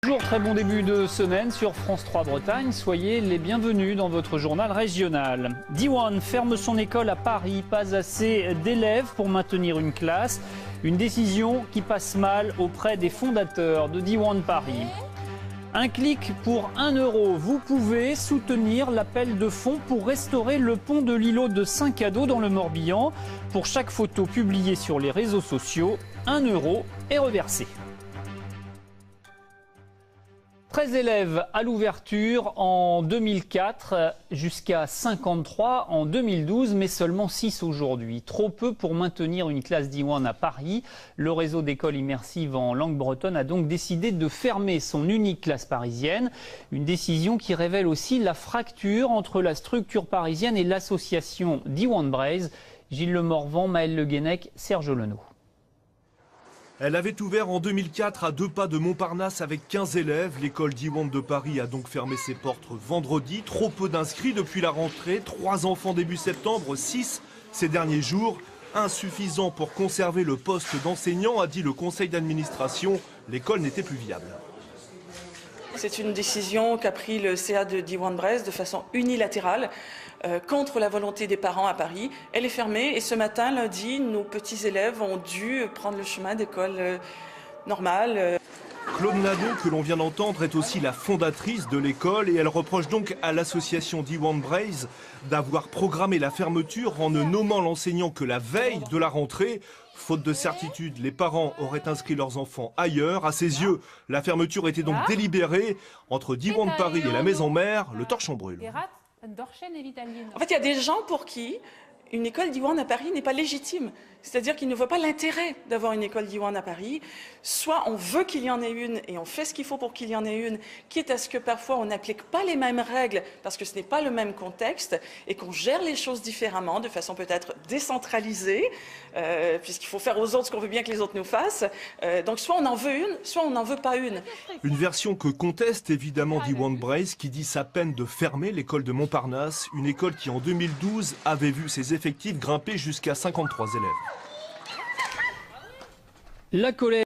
Bonjour, très bon début de semaine sur France 3 Bretagne. Soyez les bienvenus dans votre journal régional. D1 ferme son école à Paris. Pas assez d'élèves pour maintenir une classe. Une décision qui passe mal auprès des fondateurs de D1 Paris. Un clic pour 1 €. Vous pouvez soutenir l'appel de fonds pour restaurer le pont de l'îlot de Saint-Cado dans le Morbihan. Pour chaque photo publiée sur les réseaux sociaux, 1 € est reversé. 13 élèves à l'ouverture en 2004, jusqu'à 53 en 2012, mais seulement 6 aujourd'hui. Trop peu pour maintenir une classe D1 à Paris. Le réseau d'écoles immersives en langue bretonne a donc décidé de fermer son unique classe parisienne. Une décision qui révèle aussi la fracture entre la structure parisienne et l'association D1 Braise. Gilles Lemorvan, Maël Le Guenec, Serge Lenot. Elle avait ouvert en 2004 à 2 pas de Montparnasse avec 15 élèves. L'école D1 de Paris a donc fermé ses portes vendredi. Trop peu d'inscrits depuis la rentrée. 3 enfants début septembre, 6 ces derniers jours. Insuffisant pour conserver le poste d'enseignant, a dit le conseil d'administration. L'école n'était plus viable. C'est une décision qu'a pris le CA de D1 Braise de façon unilatérale, contre la volonté des parents à Paris. Elle est fermée et ce matin, lundi, nos petits élèves ont dû prendre le chemin d'école normale. Claude Nadeau, que l'on vient d'entendre, est aussi la fondatrice de l'école et elle reproche donc à l'association D1 Braise d'avoir programmé la fermeture en ne nommant l'enseignant que la veille de la rentrée. Faute de certitude, les parents auraient inscrit leurs enfants ailleurs. À ses yeux, la fermeture était donc délibérée. Entre D1 Paris et la maison mère, le torchon brûle. En fait, il y a des gens pour qui une école D1 à Paris n'est pas légitime. C'est-à-dire qu'ils ne voient pas l'intérêt d'avoir une école D1 à Paris. Soit on veut qu'il y en ait une et on fait ce qu'il faut pour qu'il y en ait une, quitte à ce que parfois on n'applique pas les mêmes règles parce que ce n'est pas le même contexte et qu'on gère les choses différemment, de façon peut-être décentralisée, puisqu'il faut faire aux autres ce qu'on veut bien que les autres nous fassent. Donc soit on en veut une, soit on n'en veut pas une. Une version que conteste évidemment D1 Braise, qui dit sa peine de fermer l'école de Montparnasse, une école qui en 2012 avait vu ses effectifs grimper jusqu'à 53 élèves. La colère